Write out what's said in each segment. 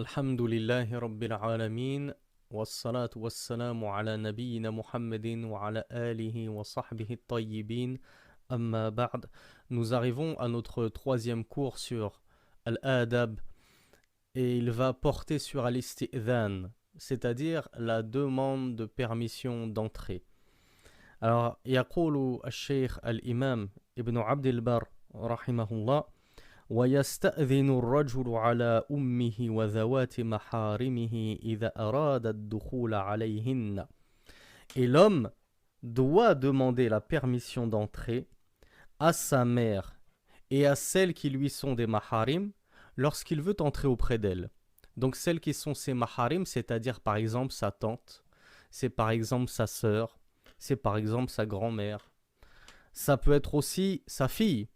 الحمد لله رب العالمين والصلاة والسلام على نبينا محمد وعلى آله وصحبه الطيبين أما بعد. Nous arrivons à notre troisième cours sur Al-Adab et il va porter sur Al-Isti'dhan, c'est-à-dire la demande de permission d'entrée. Alors, يقول الشيخ الإمام ابن عبد البر رحمه الله: ويستأذن الرجل على أمه وذوات محارمه إذا أراد الدخول عليهن. Et l'homme doit demander la permission d'entrer à sa mère et à celles qui lui sont des maharim lorsqu'il veut entrer auprès d'elles. Donc celles qui sont ses maharim, c'est-à-dire par exemple sa tante, c'est par exemple sa sœur, c'est par exemple sa grand-mère. Ça peut être aussi sa fille,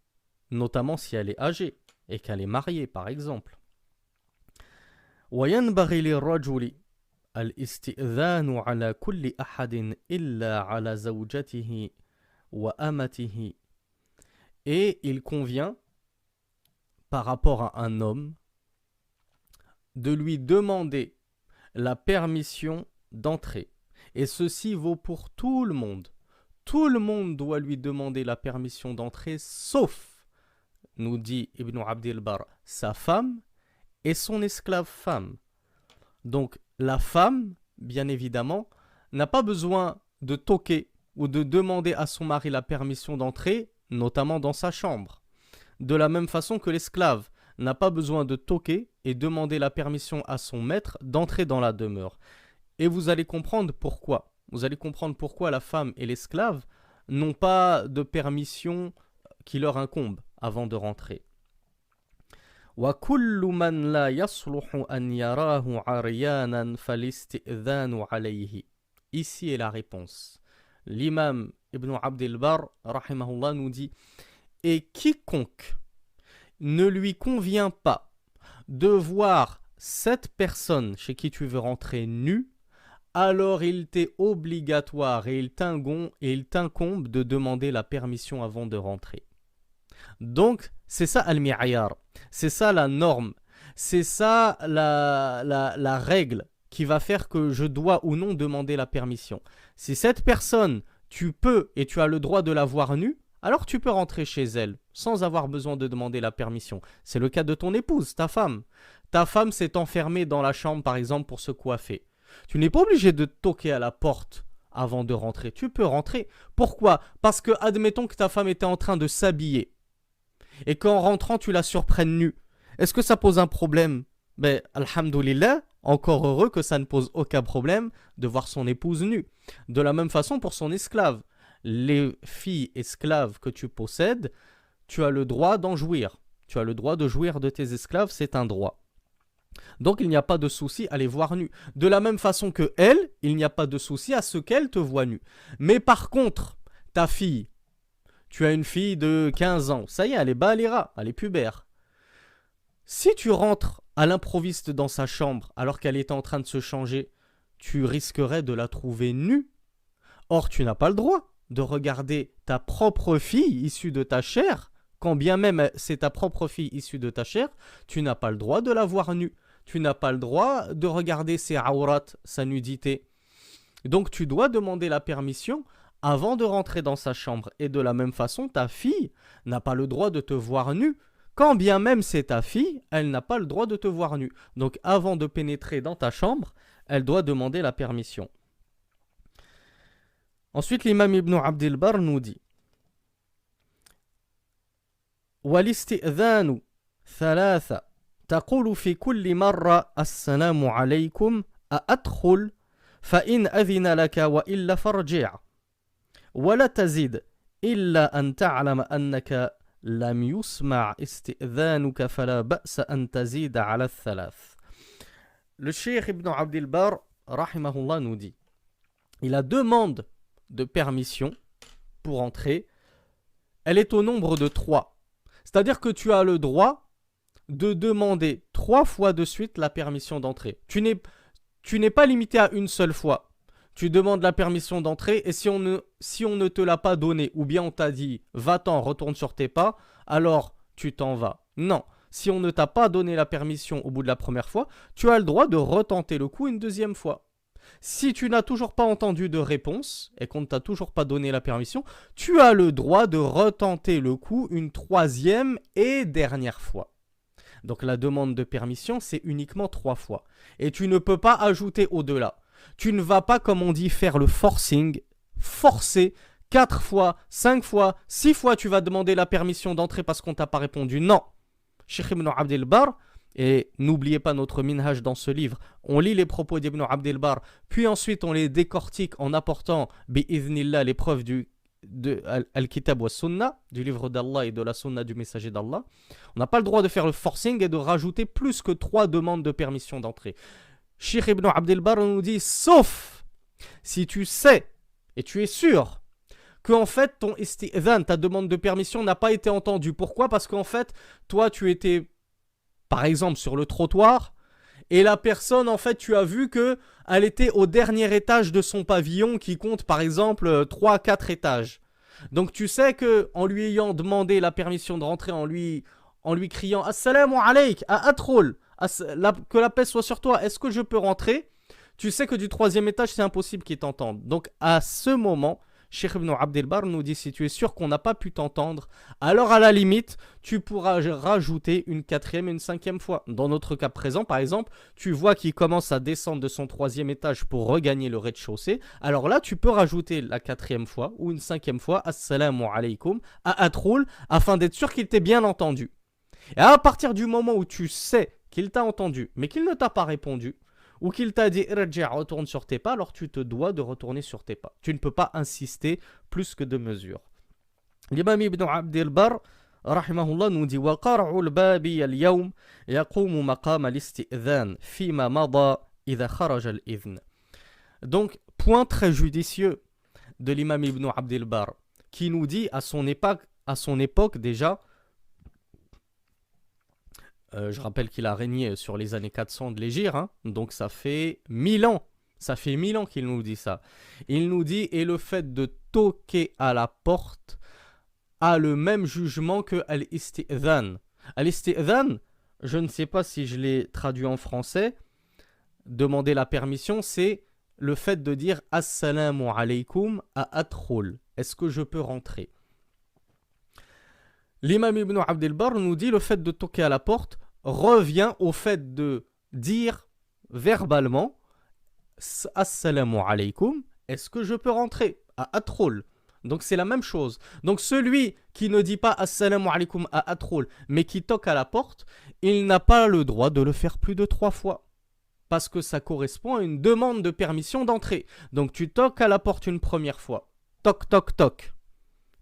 notamment si elle est âgée et qu'elle est mariée par exemple. وينبغي للرجل الاستئذان على كل أحد إلا على زوجته وأمته. Et il convient, par rapport à un homme, de lui demander la permission d'entrer. Et ceci vaut pour tout le monde. Tout le monde doit lui demander la permission d'entrer, sauf, nous dit Ibn Abdil Bar, sa femme et son esclave femme. Donc la femme, bien évidemment, n'a pas besoin de toquer ou de demander à son mari la permission d'entrer, notamment dans sa chambre. De la même façon que l'esclave n'a pas besoin de toquer et demander la permission à son maître d'entrer dans la demeure. Et vous allez comprendre pourquoi. Vous allez comprendre pourquoi la femme et l'esclave n'ont pas de permission qui leur incombe avant de rentrer. وَكُلُّ مَنْ لَا يَصْلُحُ أَنْ يَرَاهُ عَرْيَانًا فَالِاسْتِئْذَانُ عَلَيْهِ. Ici est la réponse. L'imam Ibn Abdil Bar, rahimahullah, nous dit: et quiconque ne lui convient pas de voir cette personne chez qui tu veux rentrer nue, alors il t'est obligatoire et il t'incombe de demander la permission avant de rentrer. Donc, c'est ça al-mi'ayar, c'est ça la norme, c'est ça la règle qui va faire que je dois ou non demander la permission. Si cette personne, tu peux et tu as le droit de la voir nue, alors tu peux rentrer chez elle sans avoir besoin de demander la permission. C'est le cas de ton épouse, ta femme. Ta femme s'est enfermée dans la chambre, par exemple, pour se coiffer. Tu n'es pas obligé de toquer à la porte avant de rentrer. Tu peux rentrer. Pourquoi ? Parce que, admettons que ta femme était en train de s'habiller et qu'en rentrant, tu la surprennes nue. Est-ce que ça pose un problème ? Ben, alhamdoulilah, encore heureux que ça ne pose aucun problème de voir son épouse nue. De la même façon pour son esclave. Les filles esclaves que tu possèdes, tu as le droit d'en jouir. Tu as le droit de jouir de tes esclaves, c'est un droit. Donc il n'y a pas de souci à les voir nues. De la même façon que elle, il n'y a pas de souci à ce qu'elle te voit nue. Mais par contre, ta fille, tu as une fille de 15 ans, ça y est, elle est balira, elle est pubère. Si tu rentres à l'improviste dans sa chambre alors qu'elle est en train de se changer, tu risquerais de la trouver nue. Or, tu n'as pas le droit de regarder ta propre fille issue de ta chair, quand bien même c'est ta propre fille issue de ta chair, tu n'as pas le droit de la voir nue. Tu n'as pas le droit de regarder ses awrat, sa nudité. Donc tu dois demander la permission avant de rentrer dans sa chambre. Et de la même façon, ta fille n'a pas le droit de te voir nue. Quand bien même c'est ta fille, elle n'a pas le droit de te voir nue. Donc avant de pénétrer dans ta chambre, elle doit demander la permission. Ensuite, l'imam Ibn Abdil Bar nous dit: والاستئذان ثلاثة تقول في كل مرة السلام عليكم أأدخل فإن أذن لك وإلا فارجع ولا تزيد إلا أن تعلم أنك لم يسمع استئذانك فلا بأس أن تزيد على الثلاث. Le Cheikh Ibn Abdil Bar, rahimahullah, nous dit: il a demande de permission pour entrer, elle est au nombre de 3. C'est-à-dire que tu as le droit de demander 3 fois de suite la permission d'entrer. Tu n'es pas limité à une seule fois. Tu demandes la permission d'entrer et si on ne te l'a pas donné ou bien on t'a dit va-t'en, retourne sur tes pas, alors tu t'en vas. Non, si on ne t'a pas donné la permission au bout de la première fois, tu as le droit de retenter le coup une deuxième fois. Si tu n'as toujours pas entendu de réponse et qu'on ne t'a toujours pas donné la permission, tu as le droit de retenter le coup une troisième et dernière fois. Donc la demande de permission, c'est uniquement 3 fois. Et tu ne peux pas ajouter au-delà. Tu ne vas pas, comme on dit, faire le forcing, forcer 4 fois, 5 fois, 6 fois tu vas demander la permission d'entrer parce qu'on t'a pas répondu. Non. Cheikh Ibn Abd al-Barr, et n'oubliez pas notre minhaj dans ce livre, on lit les propos d'Ibn Abd al-Barr, puis ensuite on les décortique en apportant bi'idhnillah les preuves de Al-Kitab wa Sunnah, du livre d'Allah et de la Sunnah du messager d'Allah. On n'a pas le droit de faire le forcing et de rajouter plus que 3 demandes de permission d'entrée. Cheikh Ibn Abd al-Barr nous dit, sauf si tu sais et tu es sûr que en fait ton isti'dhan, ta demande de permission n'a pas été entendue. Pourquoi ? Parce qu'en fait, toi tu étais par exemple sur le trottoir et la personne en fait tu as vu que elle était au dernier étage de son pavillon qui compte par exemple 3-4 étages. Donc tu sais que en lui ayant demandé la permission de rentrer, en lui criant Assalamu alayk, à Atroul, que la paix soit sur toi, est-ce que je peux rentrer ? Tu sais que du 3e étage c'est impossible qu'il t'entende. Donc à ce moment, Cheikh Ibn Abd al-Barr nous dit, si tu es sûr qu'on n'a pas pu t'entendre, alors à la limite, tu pourras rajouter une 4e et une 5e fois. Dans notre cas présent, par exemple, tu vois qu'il commence à descendre de son 3e étage pour regagner le rez-de-chaussée. Alors là, tu peux rajouter la 4e fois ou une 5e fois, Assalamu alaykum, à Atroul, afin d'être sûr qu'il t'ait bien entendu. Et à partir du moment où tu sais qu'il t'a entendu, mais qu'il ne t'a pas répondu, ou qu'il t'a dit retourne sur tes pas, alors tu te dois de retourner sur tes pas. Tu ne peux pas insister plus que de mesure. L'imam Ibn Abd al-Barr rahimahullah nous dit وقرع الباب اليوم يقوم مقام الاستئذان فيما مضى إذا خرج الإذن. Donc point très judicieux de l'imam Ibn Abd al-Barr qui nous dit à son époque déjà. Je rappelle qu'il a régné sur les années 400 de l'Hégire, hein, donc ça fait 1000 ans. Ça fait 1000 ans qu'il nous dit ça. Il nous dit, et le fait de toquer à la porte a le même jugement que al-isti'dhan. Al-isti'dhan, je ne sais pas si je l'ai traduit en français, demander la permission, c'est le fait de dire Assalamu alaykum à Atroul. Est-ce que je peux rentrer ? L'imam Ibn Abd al-Barr nous dit, le fait de toquer à la porte revient au fait de dire verbalement Assalamu alaykum, est-ce que je peux rentrer à Atroul ? Donc c'est la même chose. Donc celui qui ne dit pas Assalamu alaykum à Atroul, mais qui toque à la porte, il n'a pas le droit de le faire plus de 3 fois. Parce que ça correspond à une demande de permission d'entrée. Donc tu toques à la porte une première fois. Toc, toc, toc.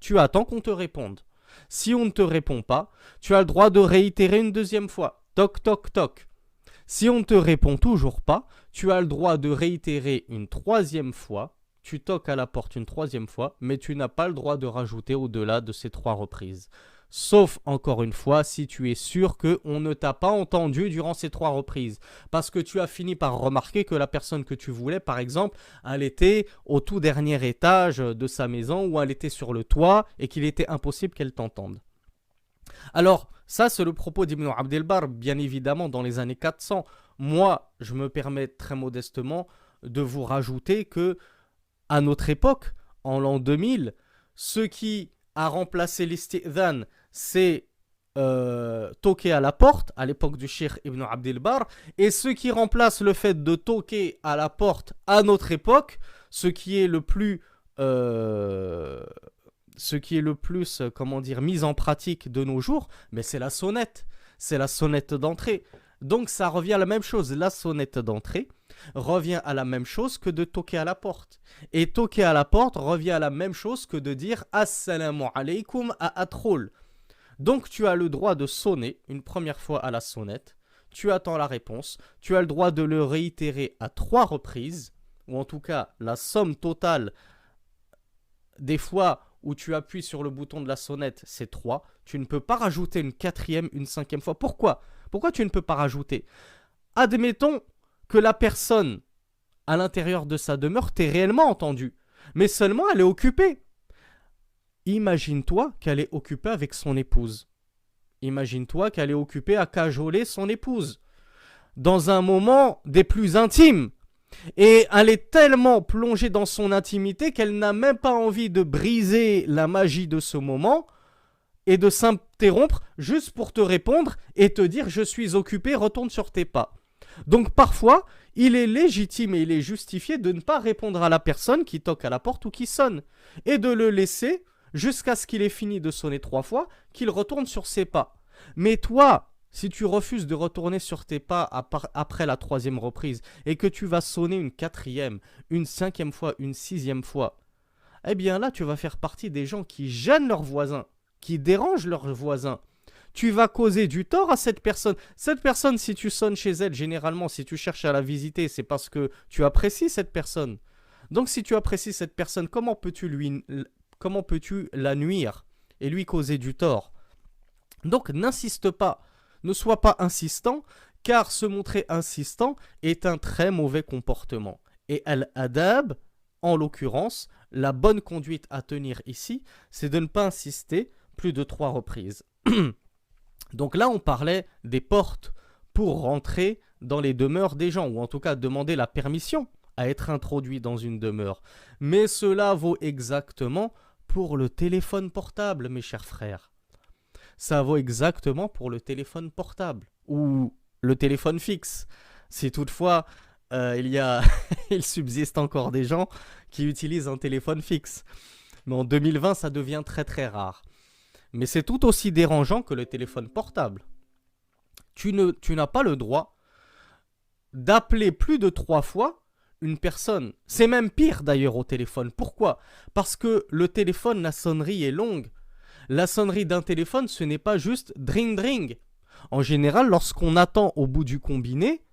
Tu attends qu'on te réponde. Si on ne te répond pas, tu as le droit de réitérer une deuxième fois. Toc, toc, toc. Si on ne te répond toujours pas, tu as le droit de réitérer une 3e fois. Tu toques à la porte une 3e fois, mais tu n'as pas le droit de rajouter au-delà de ces 3 reprises. Sauf, encore une fois, si tu es sûr qu'on ne t'a pas entendu durant ces 3 reprises. Parce que tu as fini par remarquer que la personne que tu voulais, par exemple, elle était au tout dernier étage de sa maison ou elle était sur le toit et qu'il était impossible qu'elle t'entende. Alors, ça c'est le propos d'Ibn Abd al-Barr, bien évidemment, dans les années 400. Moi, je me permets très modestement de vous rajouter que, à notre époque, en l'an 2000, ce qui a remplacé l'isti'dhan, c'est toquer à la porte, à l'époque du Cheikh Ibn Abd al-Barr, et ce qui remplace le fait de toquer à la porte à notre époque, ce qui est le plus mis en pratique de nos jours, mais c'est la sonnette d'entrée. Donc ça revient à la même chose, la sonnette d'entrée revient à la même chose que de toquer à la porte. Et toquer à la porte revient à la même chose que de dire Assalamu alaykum à Atroul. Donc tu as le droit de sonner une première fois à la sonnette, tu attends la réponse, tu as le droit de le réitérer à 3 reprises, ou en tout cas la somme totale des fois où tu appuies sur le bouton de la sonnette, c'est 3. Tu ne peux pas rajouter une 4e, une 5e fois. Pourquoi ? Pourquoi tu ne peux pas rajouter ? Admettons que la personne à l'intérieur de sa demeure t'ait réellement entendu, mais seulement elle est occupée. Imagine-toi qu'elle est occupée avec son épouse. Imagine-toi qu'elle est occupée à cajoler son épouse dans un moment des plus intimes. Et elle est tellement plongée dans son intimité qu'elle n'a même pas envie de briser la magie de ce moment et de s'interrompre juste pour te répondre et te dire je suis occupé, retourne sur tes pas. Donc parfois, il est légitime et il est justifié de ne pas répondre à la personne qui toque à la porte ou qui sonne et de le laisser jusqu'à ce qu'il ait fini de sonner 3 fois, qu'il retourne sur ses pas. Mais toi, si tu refuses de retourner sur tes pas après la 3e reprise et que tu vas sonner une 4e, une 5e fois, une 6e fois, eh bien là, tu vas faire partie des gens qui gênent leurs voisins, qui dérangent leurs voisins. Tu vas causer du tort à cette personne. Cette personne, si tu sonnes chez elle, généralement, si tu cherches à la visiter, c'est parce que tu apprécies cette personne. Donc si tu apprécies cette personne, comment peux-tu la nuire et lui causer du tort? Donc n'insiste pas. Ne sois pas insistant, car se montrer insistant est un très mauvais comportement. Et al-adab, en l'occurrence, la bonne conduite à tenir ici, c'est de ne pas insister plus de 3 reprises. Donc là, on parlait des portes pour rentrer dans les demeures des gens, ou en tout cas demander la permission à être introduit dans une demeure. Mais cela vaut exactement pour le téléphone portable, mes chers frères. Ça vaut exactement pour le téléphone portable ou le téléphone fixe. Si toutefois il subsiste encore des gens qui utilisent un téléphone fixe. Mais en 2020, ça devient très très rare. Mais c'est tout aussi dérangeant que le téléphone portable. Tu n'as pas le droit d'appeler plus de 3 fois une personne. C'est même pire d'ailleurs au téléphone. Pourquoi? Parce que le téléphone, la sonnerie est longue. La sonnerie d'un téléphone, ce n'est pas juste dring dring. En général, lorsqu'on attend au bout du combiné,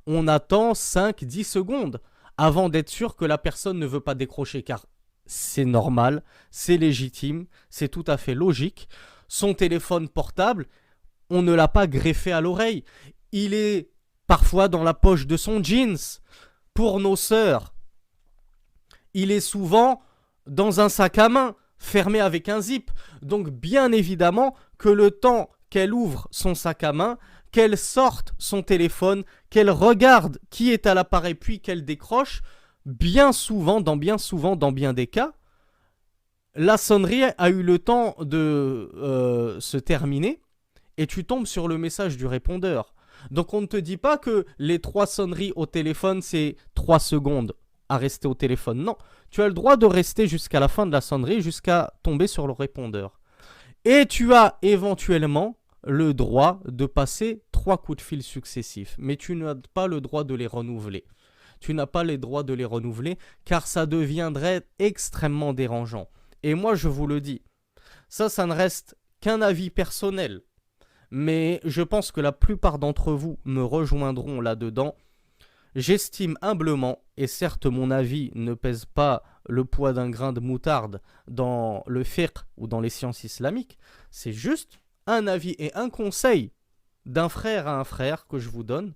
on attend 5-10 secondes avant d'être sûr que la personne ne veut pas décrocher, car c'est normal, c'est légitime, c'est tout à fait logique. Son téléphone portable, on ne l'a pas greffé à l'oreille. Il est parfois dans la poche de son jeans. Pour nos sœurs, il est souvent dans un sac à main, fermé avec un zip. Donc bien évidemment que le temps qu'elle ouvre son sac à main, qu'elle sorte son téléphone, qu'elle regarde qui est à l'appareil puis qu'elle décroche, bien souvent, dans bien des cas, la sonnerie a eu le temps de se terminer et tu tombes sur le message du répondeur. Donc on ne te dit pas que les 3 sonneries au téléphone, c'est 3 secondes à rester au téléphone. Non, tu as le droit de rester jusqu'à la fin de la sonnerie, jusqu'à tomber sur le répondeur. Et tu as éventuellement le droit de passer 3 coups de fil successifs. Mais tu n'as pas le droit de les renouveler. Tu n'as pas les droits de les renouveler car ça deviendrait extrêmement dérangeant. Et moi, je vous le dis, ça ne reste qu'un avis personnel. Mais je pense que la plupart d'entre vous me rejoindront là-dedans. J'estime humblement, et certes mon avis ne pèse pas le poids d'un grain de moutarde dans le fiqh ou dans les sciences islamiques, c'est juste un avis et un conseil d'un frère à un frère que je vous donne.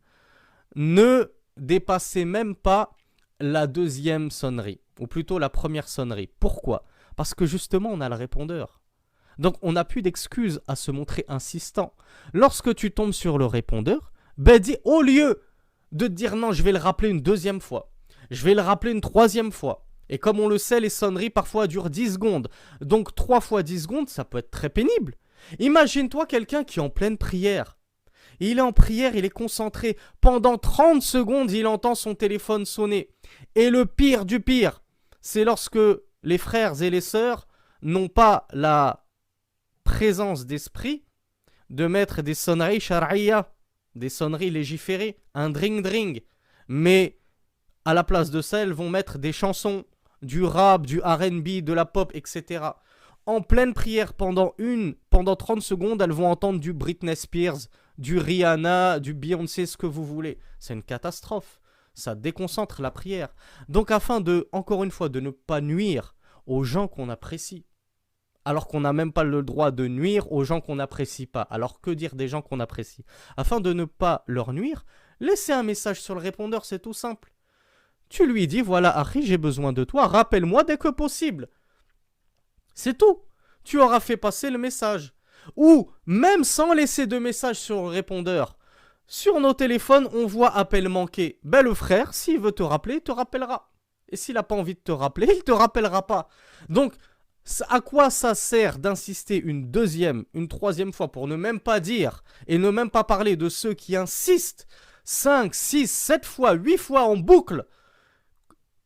Ne dépassez même pas la 2e sonnerie, ou plutôt la 1re sonnerie. Pourquoi? Parce que justement on a le répondeur. Donc on n'a plus d'excuses à se montrer insistant. Lorsque tu tombes sur le répondeur, dis au lieu de te dire non, je vais le rappeler une 2e fois, je vais le rappeler une 3e fois. Et comme on le sait, les sonneries parfois durent 10 secondes. Donc 3 fois 10 secondes, ça peut être très pénible. Imagine-toi quelqu'un qui est en pleine prière. Il est en prière, il est concentré. Pendant 30 secondes, il entend son téléphone sonner. Et le pire du pire, c'est lorsque les frères et les sœurs n'ont pas la présence d'esprit de mettre des sonneries shar'iyya, des sonneries légiférées, un dring-dring. Mais à la place de ça, elles vont mettre des chansons, du rap, du R&B, de la pop, etc. En pleine prière, pendant 30 secondes, elles vont entendre du Britney Spears, du Rihanna, du Beyoncé, ce que vous voulez. C'est une catastrophe. Ça déconcentre la prière. Donc afin de, encore une fois, de ne pas nuire aux gens qu'on apprécie, alors qu'on n'a même pas le droit de nuire aux gens qu'on n'apprécie pas. Alors que dire des gens qu'on apprécie? Afin de ne pas leur nuire, laissez un message sur le répondeur, c'est tout simple. Tu lui dis, voilà, Harry, j'ai besoin de toi, rappelle-moi dès que possible. C'est tout. Tu auras fait passer le message. ou même sans laisser de message sur le répondeur, sur nos téléphones, on voit appel manqué. Ben le frère, s'il veut te rappeler, il te rappellera. Et s'il n'a pas envie de te rappeler, il ne te rappellera pas. Donc, à quoi ça sert d'insister une deuxième, une troisième fois pour ne même pas dire et ne même pas parler de ceux qui insistent 5, 6, 7 fois, 8 fois en boucle?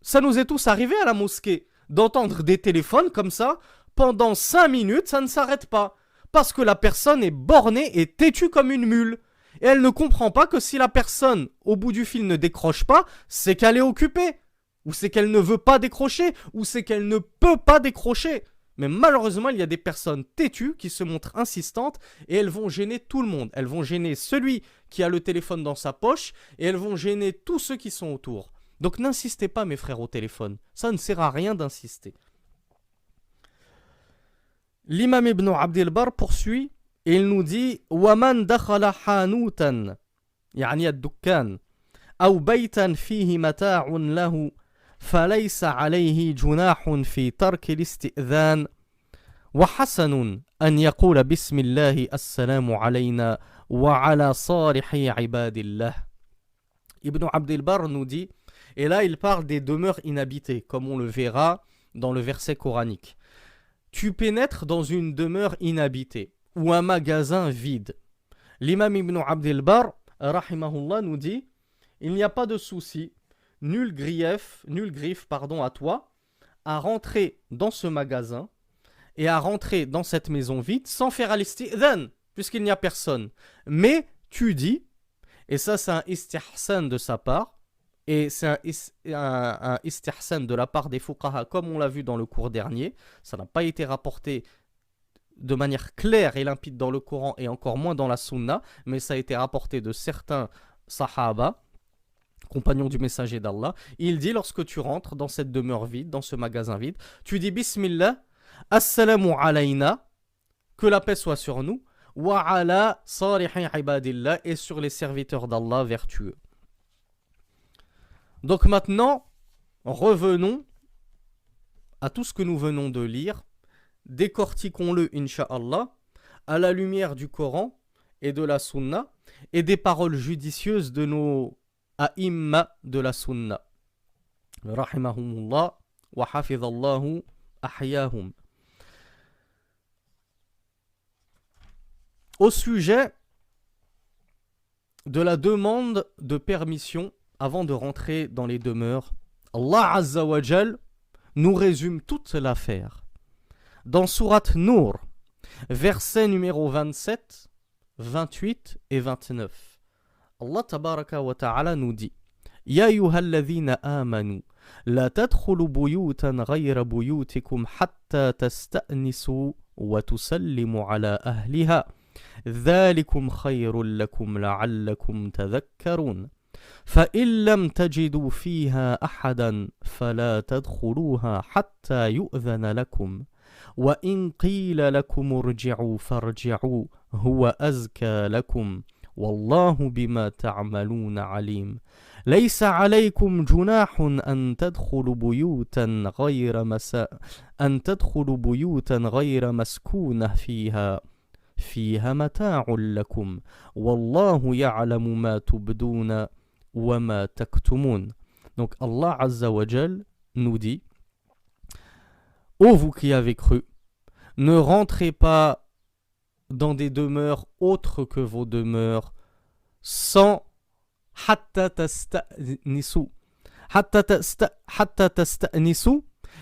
Ça nous est tous arrivé à la mosquée d'entendre des téléphones comme ça pendant 5 minutes, ça ne s'arrête pas. Parce que la personne est bornée et têtue comme une mule. Et elle ne comprend pas que si la personne, au bout du fil, ne décroche pas, c'est qu'elle est occupée. Ou c'est qu'elle ne veut pas décrocher, ou c'est qu'elle ne peut pas décrocher. Mais malheureusement, il y a des personnes têtues qui se montrent insistantes et elles vont gêner tout le monde. Elles vont gêner celui qui a le téléphone dans sa poche et elles vont gêner tous ceux qui sont autour. Donc n'insistez pas, mes frères, au téléphone. Ça ne sert à rien d'insister. L'imam Ibn Abdel Bar poursuit et il nous dit وَمَنْ دَخَلَ حَانُوتًا يعني الدكان أو بيتا فيه متاع له فليس عليه جناح في ترك الاستئذان وحسن أن يقول بسم الله السلام علينا وعلى صالح عباد الله. Ibn Abdel Bar nous dit, et là il parle des demeures inhabitées, comme on le verra dans le verset coranique. Tu pénètres dans une demeure inhabitée ou un magasin vide. L'imam Ibn Abdel Bar, rahimahullah, nous dit, il n'y a pas de souci, nul griffe à toi à rentrer dans ce magasin et à rentrer dans cette maison vide sans faire al-istidhan, puisqu'il n'y a personne. Mais tu dis, et ça c'est un istihsan de sa part, et c'est un istihsan de la part des fuqaha, comme on l'a vu dans le cours dernier. Ça n'a pas été rapporté de manière claire et limpide dans le Coran et encore moins dans la Sunna, mais ça a été rapporté de certains sahaba, compagnons du messager d'Allah. Il dit, lorsque tu rentres dans cette demeure vide, dans ce magasin vide, tu dis Bismillah, Assalamu alayna, que la paix soit sur nous, wa ala salihin ibadillah, et sur les serviteurs d'Allah vertueux. Donc maintenant, revenons à tout ce que nous venons de lire, décortiquons-le, incha'Allah, à la lumière du Coran et de la Sunna, et des paroles judicieuses de nos a'imma de la Sunna. Rahimahumullah wa hafidhallahu ahyahum. Au sujet de la demande de permission avant de rentrer dans les demeures, Allah Azza wa Jal nous résume toute l'affaire. Dans Sourate Nour, versets numéro 27, 28 et 29, Allah Tabaraka wa Ta'ala nous dit Ya ayyuhalladhina amanu la tadkhulu buyutan ghayra buyutikum hatta tasta'nisu wa tusallimu ala ahliha dhalikum khayrun lakum la'allakum tadhakkarun فإن لم تجدوا فيها أحدا فلا تدخلوها حتى يؤذن لكم وإن قيل لكم ارجعوا فارجعوا هو أزكى لكم والله بما تعملون عليم ليس عليكم جناح أن تدخلوا بيوتا غير مسكونة فيها متاع لكم والله يعلم ما تبدون وما تكتمون. Donc Allah Azza wa Jal nous dit, ô vous qui avez cru, ne rentrez pas dans des demeures autres que vos demeures sans hatta tasta'nisu. حتى تستأنسوا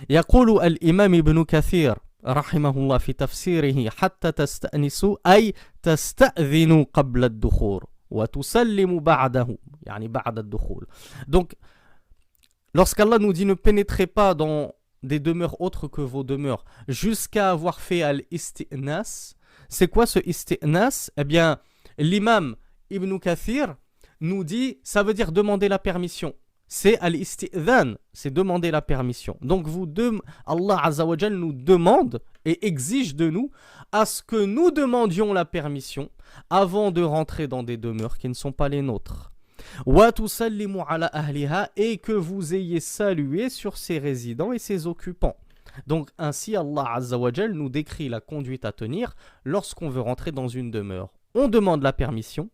يقول الإمام ابن كثير رحمه الله في تفسيره حتى تستأنسوا أي تستأذنوا قبل الدخول وتسلموا بعده يعني بعد الدخول. Donc lorsqu'Allah nous dit ne pénétrez pas dans des demeures autres que vos demeures jusqu'à avoir fait al-isti'nas, c'est quoi ce isti'nas? Eh bien l'imam Ibn Kathir nous dit ça veut dire demander la permission. C'est al-istidhan, c'est demander la permission. Donc Allah Azza wa Jal nous demande et exige de nous à ce que nous demandions la permission avant de rentrer dans des demeures qui ne sont pas les nôtres. Wa tusallimu ala ahliha, et que vous ayez salué sur ses résidents et ses occupants. Donc ainsi Allah Azza wa Jal nous décrit la conduite à tenir lorsqu'on veut rentrer dans une demeure. On demande la permission,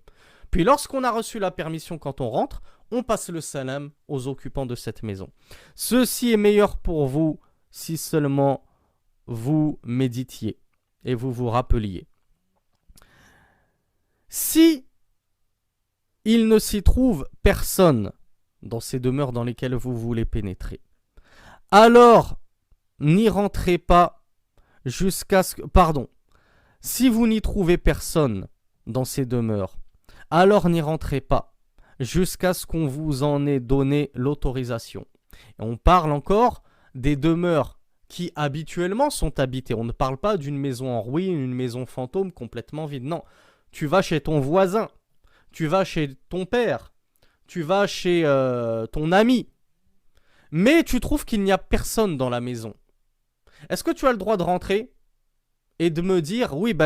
puis lorsqu'on a reçu la permission quand on rentre, on passe le salam aux occupants de cette maison. Ceci est meilleur pour vous si seulement vous méditiez et vous vous rappeliez. Si il ne s'y trouve personne dans ces demeures dans lesquelles vous voulez pénétrer, alors n'y rentrez pas jusqu'à ce que... Pardon. Si vous n'y trouvez personne dans ces demeures, alors n'y rentrez pas jusqu'à ce qu'on vous en ait donné l'autorisation. Et on parle encore des demeures qui habituellement sont habitées. On ne parle pas d'une maison en ruine, une maison fantôme complètement vide. Non, tu vas chez ton voisin, tu vas chez ton père, tu vas chez ton ami, mais tu trouves qu'il n'y a personne dans la maison. Est-ce que tu as le droit de rentrer et de me dire, oui,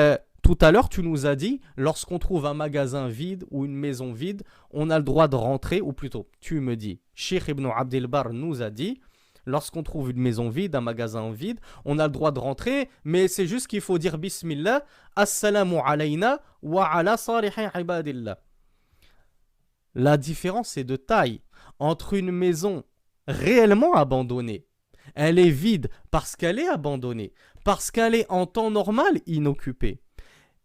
tout à l'heure, tu nous as dit, lorsqu'on trouve un magasin vide ou une maison vide, on a le droit de rentrer, ou plutôt, tu me dis, Cheikh Ibn Abdel Bar nous a dit, lorsqu'on trouve une maison vide, un magasin vide, on a le droit de rentrer, mais c'est juste qu'il faut dire Bismillah, Assalamu alayna wa ala salihi ibadillah. La différence est de taille entre une maison réellement abandonnée. Elle est vide parce qu'elle est abandonnée, parce qu'elle est en temps normal inoccupée.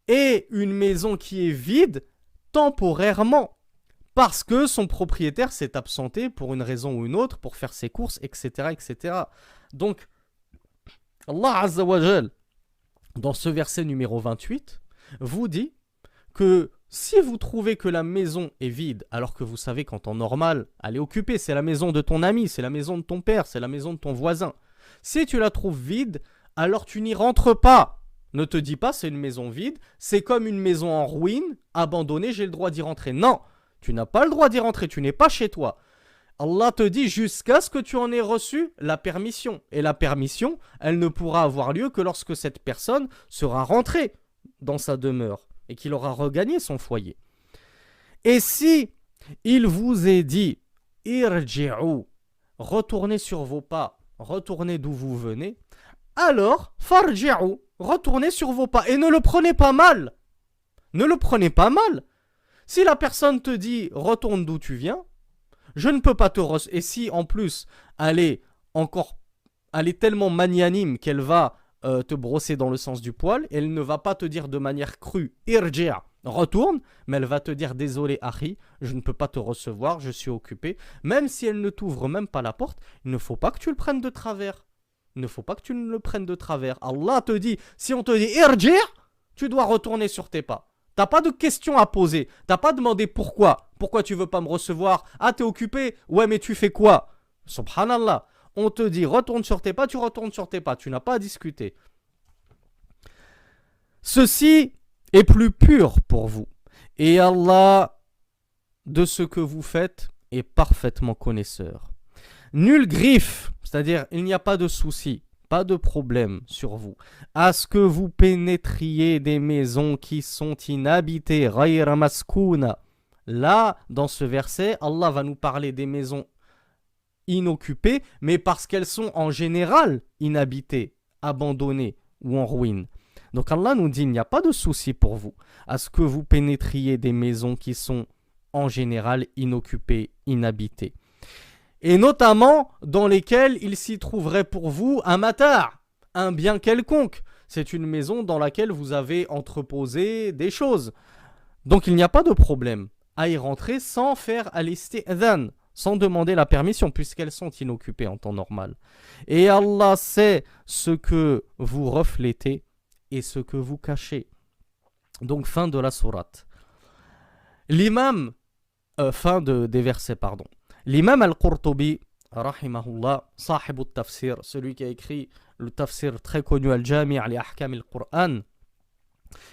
Et une maison qui est vide temporairement, parce que son propriétaire s'est absenté pour une raison ou une autre, pour faire ses courses, etc. etc. Donc, Allah Azza wa Jal, dans ce verset numéro 28, vous dit que si vous trouvez que la maison est vide, alors que vous savez qu'en temps normal, elle est occupée, c'est la maison de ton ami, c'est la maison de ton père, c'est la maison de ton voisin. Si tu la trouves vide, alors tu n'y rentres pas. Ne te dis pas c'est une maison vide, c'est comme une maison en ruine, abandonnée, j'ai le droit d'y rentrer. Non, tu n'as pas le droit d'y rentrer, tu n'es pas chez toi. Allah te dit jusqu'à ce que tu en aies reçu la permission. Et la permission, elle ne pourra avoir lieu que lorsque cette personne sera rentrée dans sa demeure et qu'il aura regagné son foyer. Et si il vous est dit irji'u, retournez sur vos pas, retournez d'où vous venez, alors farji'u, retournez sur vos pas et ne le prenez pas mal. Ne le prenez pas mal. Si la personne te dit retourne d'où tu viens, je ne peux pas te et si en plus elle est tellement magnanime qu'elle va te brosser dans le sens du poil, elle ne va pas te dire de manière crue irji', retourne, mais elle va te dire désolé Akhi, je ne peux pas te recevoir, je suis occupé. Même si elle ne t'ouvre même pas la porte, il ne faut pas que tu le prennes de travers. Il ne faut pas que tu le prennes de travers. Allah te dit, si on te dit irji', tu dois retourner sur tes pas. T'as pas de questions à poser. T'as pas demandé pourquoi. Pourquoi tu veux pas me recevoir? Ah, t'es occupé? Ouais, mais tu fais quoi? Subhanallah. On te dit retourne sur tes pas, tu retournes sur tes pas. Tu n'as pas à discuter. Ceci est plus pur pour vous. Et Allah, de ce que vous faites, est parfaitement connaisseur. Nulle griffe, c'est-à-dire il n'y a pas de souci, pas de problème sur vous, à ce que vous pénétriez des maisons qui sont inhabitées, ghayra maskouna. Là, dans ce verset, Allah va nous parler des maisons inoccupées, mais parce qu'elles sont en général inhabitées, abandonnées ou en ruine. Donc Allah nous dit, il n'y a pas de souci pour vous, à ce que vous pénétriez des maisons qui sont en général inoccupées, inhabitées. Et notamment dans lesquelles il s'y trouverait pour vous un matar, un bien quelconque. C'est une maison dans laquelle vous avez entreposé des choses. Donc il n'y a pas de problème à y rentrer sans faire al-isti'dhan, sans demander la permission, puisqu'elles sont inoccupées en temps normal. Et Allah sait ce que vous reflétez et ce que vous cachez. Donc fin de la sourate. L'imam, des versets, pardon. L'imam al-Qurtubi, rahimahullah, sahib al-tafsir, celui qui a écrit le tafsir très connu al-Jami' li ahkam al-Qur'an,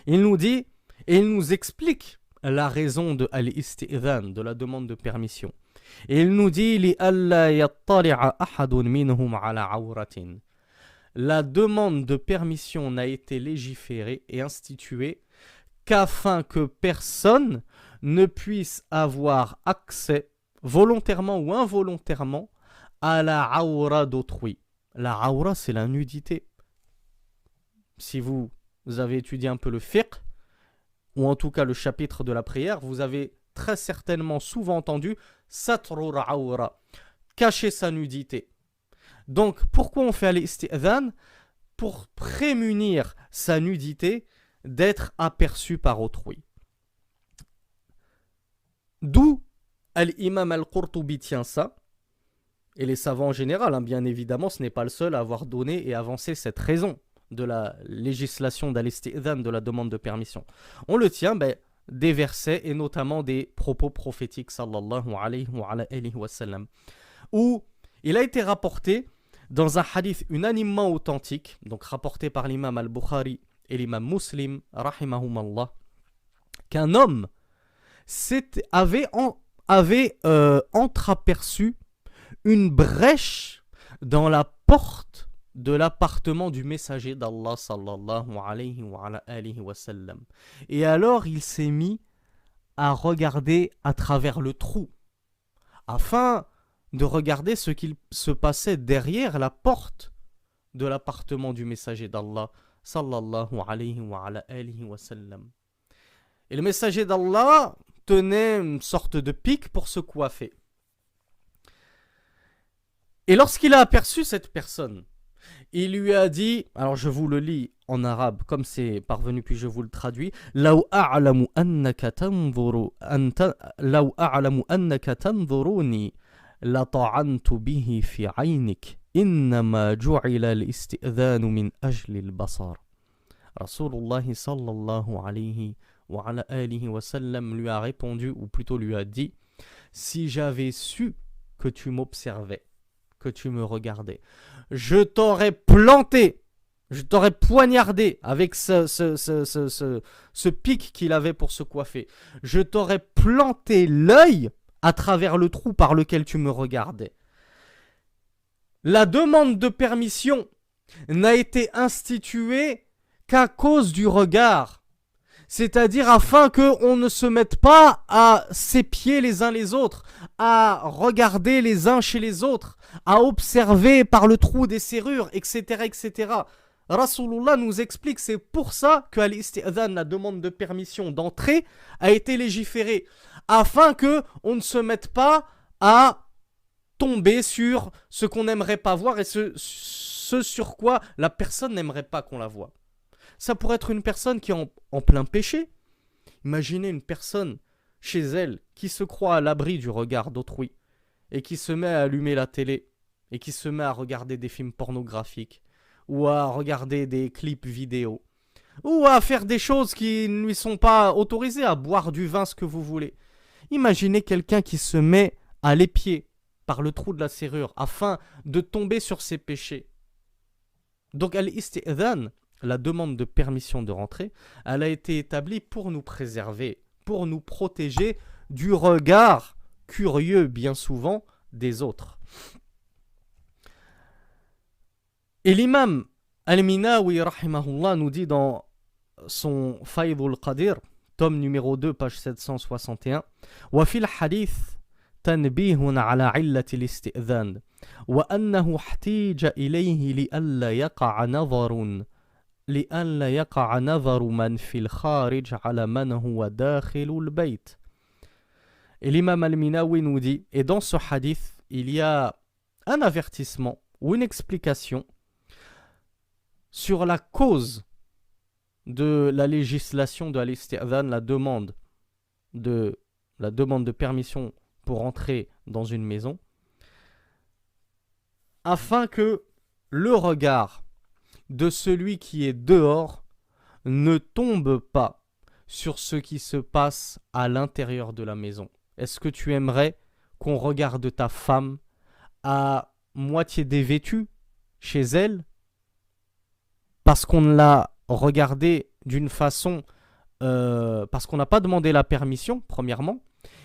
il nous dit, et il nous explique la raison de al-isti'dhan, de la demande de permission. Et il nous dit, li alla yattali'a ahadun minhum ala awratin. La demande de permission n'a été légiférée et instituée qu'afin que personne ne puisse avoir accès volontairement ou involontairement à la aura d'autrui, La awra, c'est la nudité. Si vous avez étudié un peu le fiqh, ou en tout cas le chapitre de la prière, vous avez très certainement souvent entendu satrur awra, cacher sa nudité. Donc, pourquoi on fait al-isti'dhan? Pour prémunir sa nudité d'être aperçue par autrui. D'où Al-Imam Al-Qurtubi tient ça, et les savants en général, hein, bien évidemment, ce n'est pas le seul à avoir donné et avancé cette raison de la législation d'al-isti'dhan, de la demande de permission. On le tient des versets et notamment des propos prophétiques, sallallahu alayhi wa sallam, où il a été rapporté dans un hadith unanimement authentique, donc rapporté par l'imam al-Bukhari et l'imam Muslim, rahimahumallah, qu'un homme avait entreaperçu une brèche dans la porte de l'appartement du messager d'Allah sallallahu alayhi wa sallam. Et alors il s'est mis à regarder à travers le trou, afin de regarder ce qu'il se passait derrière la porte de l'appartement du messager d'Allah sallallahu alayhi wa sallam. Et le messager d'Allah tenait une sorte de pic pour se coiffer. Et lorsqu'il a aperçu cette personne, il lui a dit, alors je vous le lis en arabe comme c'est parvenu puis je vous le traduis, law a'lamu annaka tanzuruni la ta'antu bihi fi 'aynik innama ju'ila al-isti'dhanu min ajli al-basar. Rasulullah sallallahu alayhi wa sallam lui a répondu, ou plutôt lui a dit, si j'avais su que tu m'observais, que tu me regardais, je t'aurais planté, je t'aurais poignardé avec ce pic qu'il avait pour se coiffer. Je t'aurais planté l'œil à travers le trou par lequel tu me regardais. La demande de permission n'a été instituée qu'à cause du regard. C'est-à-dire afin qu'on ne se mette pas à s'épier les uns les autres, à regarder les uns chez les autres, à observer par le trou des serrures, etc. etc. Rasulullah nous explique, c'est pour ça que al-isti'dhan, la demande de permission d'entrée, a été légiférée, afin qu'on ne se mette pas à tomber sur ce qu'on n'aimerait pas voir et ce sur quoi la personne n'aimerait pas qu'on la voie. Ça pourrait être une personne qui est en plein péché. Imaginez une personne chez elle qui se croit à l'abri du regard d'autrui et qui se met à allumer la télé et qui se met à regarder des films pornographiques ou à regarder des clips vidéo ou à faire des choses qui ne lui sont pas autorisées, à boire du vin, ce que vous voulez. Imaginez quelqu'un qui se met à l'épier par le trou de la serrure afin de tomber sur ses péchés. Donc al-isti'dhan, la demande de permission de rentrer, elle a été établie pour nous préserver, pour nous protéger du regard curieux bien souvent des autres. Et l'imam Al-Minawi rahimahullah nous dit dans son Faydul Qadir, tome numéro 2, page 761, wa fil hadith tanbihun ala illati al-isti'dhan wa annahu ihtija ilayhi li alla yaqa nadharun لأن يقع نظر من في الخارج على من هو داخل البيت. Et l'imam al-Minawi nous dit, et dans ce hadith, il y a un avertissement ou une explication sur la cause de la législation de al-isti'dhan, la demande de permission pour entrer dans une maison, afin que le regard de celui qui est dehors ne tombe pas sur ce qui se passe à l'intérieur de la maison. Est-ce que tu aimerais qu'on regarde ta femme à moitié dévêtue chez elle parce qu'on l'a regardée d'une façon, parce qu'on n'a pas demandé la permission, premièrement,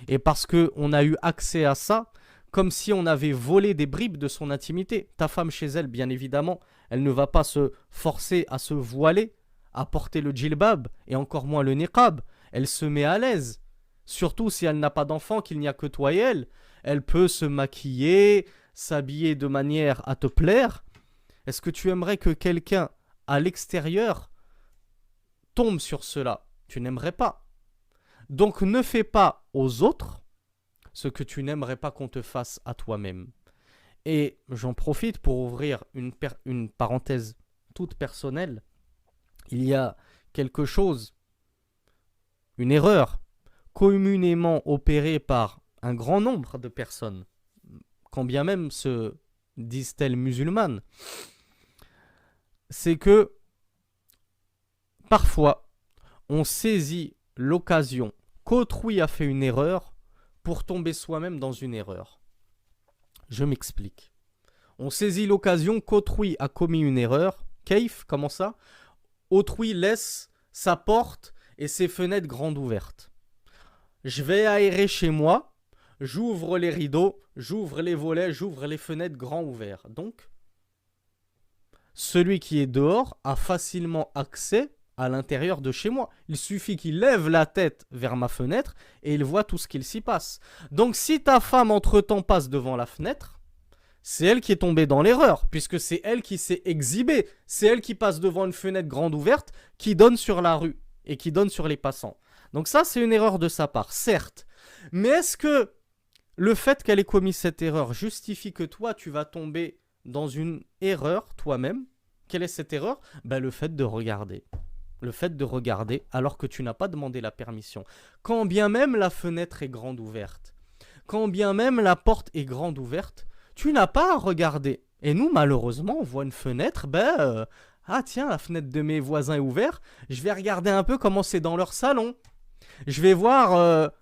et parce qu'on a eu accès à ça comme si on avait volé des bribes de son intimité. Ta femme chez elle, bien évidemment, elle ne va pas se forcer à se voiler, à porter le djilbab et encore moins le niqab. Elle se met à l'aise. Surtout si elle n'a pas d'enfant, qu'il n'y a que toi et elle. Elle peut se maquiller, s'habiller de manière à te plaire. Est-ce que tu aimerais que quelqu'un à l'extérieur tombe sur cela? Tu n'aimerais pas. Donc ne fais pas aux autres ce que tu n'aimerais pas qu'on te fasse à toi-même. Et j'en profite pour ouvrir une parenthèse toute personnelle. Il y a quelque chose, une erreur, communément opérée par un grand nombre de personnes, quand bien même se disent-elles musulmanes, c'est que parfois on saisit l'occasion qu'autrui a fait une erreur pour tomber soi-même dans une erreur. Je m'explique. On saisit l'occasion qu'autrui a commis une erreur. Keif, comment ça? Autrui laisse sa porte et ses fenêtres grandes ouvertes. Je vais aérer chez moi, j'ouvre les rideaux, j'ouvre les volets, j'ouvre les fenêtres grands ouverts. Donc, celui qui est dehors a facilement accès à l'intérieur de chez moi. Il suffit qu'il lève la tête vers ma fenêtre et il voit tout ce qu'il s'y passe. Donc si ta femme entre-temps passe devant la fenêtre, c'est elle qui est tombée dans l'erreur, puisque c'est elle qui s'est exhibée. C'est elle qui passe devant une fenêtre grande ouverte qui donne sur la rue et qui donne sur les passants. Donc ça, c'est une erreur de sa part, certes. Mais est-ce que le fait qu'elle ait commis cette erreur justifie que toi, tu vas tomber dans une erreur toi-même? Quelle est cette erreur? Le fait de regarder. Le fait de regarder alors que tu n'as pas demandé la permission. Quand bien même la fenêtre est grande ouverte, quand bien même la porte est grande ouverte, tu n'as pas à regarder. Et nous, malheureusement, on voit une fenêtre, ah tiens, la fenêtre de mes voisins est ouverte, je vais regarder un peu comment c'est dans leur salon. Je vais voir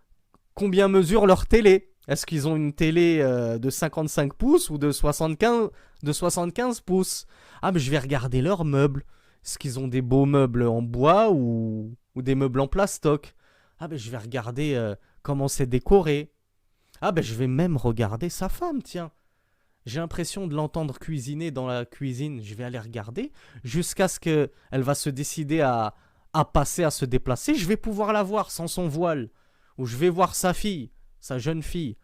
combien mesure leur télé. Est-ce qu'ils ont une télé de 55 pouces ou de 75 pouces? Ah, mais je vais regarder leurs meubles. Est-ce qu'ils ont des beaux meubles en bois ou des meubles en plastoc? Ah, je vais regarder comment c'est décoré. Ah, je vais même regarder sa femme, tiens. J'ai l'impression de l'entendre cuisiner dans la cuisine. Je vais aller regarder jusqu'à ce qu'elle va se décider à passer, à se déplacer. Je vais pouvoir la voir sans son voile. Ou je vais voir sa fille, sa jeune fille.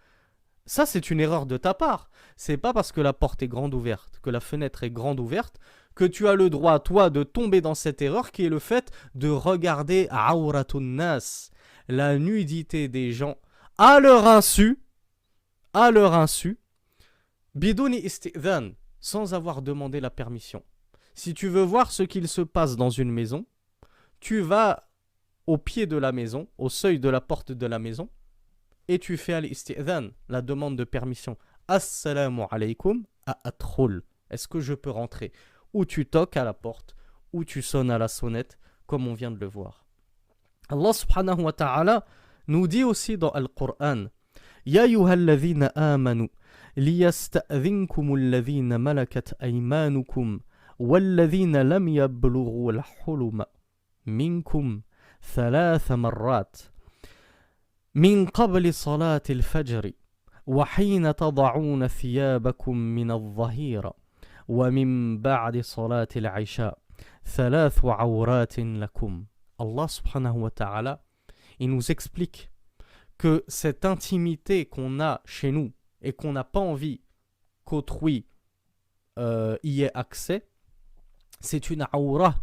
Ça, c'est une erreur de ta part. C'est pas parce que la porte est grande ouverte, que la fenêtre est grande ouverte, que tu as le droit, toi, de tomber dans cette erreur qui est le fait de regarder awratun nas, la nudité des gens, à leur insu, bidouni istidhan, sans avoir demandé la permission. Si tu veux voir ce qu'il se passe dans une maison, tu vas au pied de la maison, au seuil de la porte de la maison, et tu fais al-istidhan, la demande de permission. Assalamu alaykum à atroul. Est-ce que je peux rentrer? Ou tu toques à la porte, ou tu sonnes à la sonnette, comme on vient de le voir. Allah subhanahu wa ta'ala nous dit aussi dans Al-Qur'an, Ya ayyuhalladhina amanu, liyasta'dhinkum alladhina malakat aymanukum, walladhina lam yablughu al-huluma, minkum ثلاث مرات من قبل صلاة الفجر وحين تضعون ثيابكم من الظهيرة ومن بعد صلاة العشاء ثلاث عورات لكم. Allah subhanahu wa ta'ala, il nous explique que cette intimité qu'on a chez nous et qu'on n'a pas envie qu'autrui y ait accès, c'est une aura.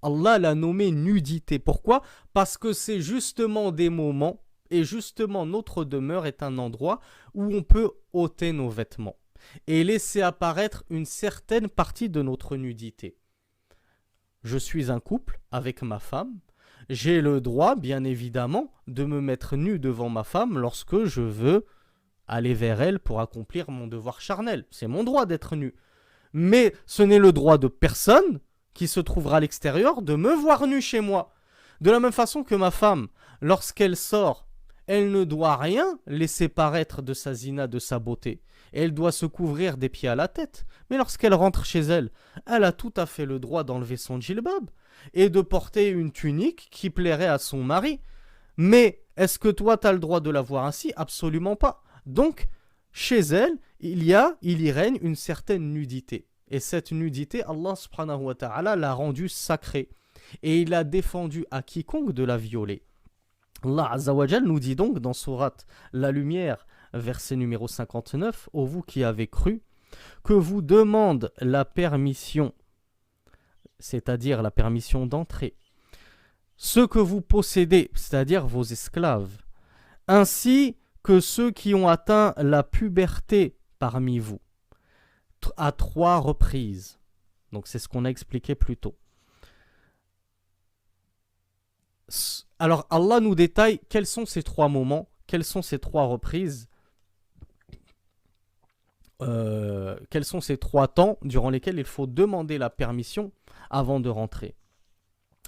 Allah l'a nommé nudité. Pourquoi? Parce que c'est justement des moments, et justement notre demeure est un endroit où on peut ôter nos vêtements et laisser apparaître une certaine partie de notre nudité. Je suis un couple avec ma femme, j'ai le droit, bien évidemment, de me mettre nu devant ma femme lorsque je veux aller vers elle pour accomplir mon devoir charnel. C'est mon droit d'être nu. Mais ce n'est le droit de personne qui se trouvera à l'extérieur de me voir nu chez moi. De la même façon que ma femme, lorsqu'elle sort, elle ne doit rien laisser paraître de sa zina, de sa beauté. Elle doit se couvrir des pieds à la tête. Mais lorsqu'elle rentre chez elle, elle a tout à fait le droit d'enlever son djilbab et de porter une tunique qui plairait à son mari. Mais est-ce que toi, tu as le droit de la voir ainsi? Absolument pas. Donc, chez elle, il y règne une certaine nudité. Et cette nudité, Allah subhanahu wa ta'ala l'a rendue sacrée. Et il a défendu à quiconque de la violer. Allah Azza wa Jal nous dit donc dans sourate La Lumière, verset numéro 59, « Ô vous qui avez cru, que vous demande la permission, c'est-à-dire la permission d'entrer, ce que vous possédez, c'est-à-dire vos esclaves, ainsi que ceux qui ont atteint la puberté parmi vous, à 3 reprises. Donc c'est ce qu'on a expliqué plus tôt. Alors Allah nous détaille quels sont ces 3 moments, quelles sont ces 3 reprises, quels sont ces 3 temps durant lesquels il faut demander la permission avant de rentrer.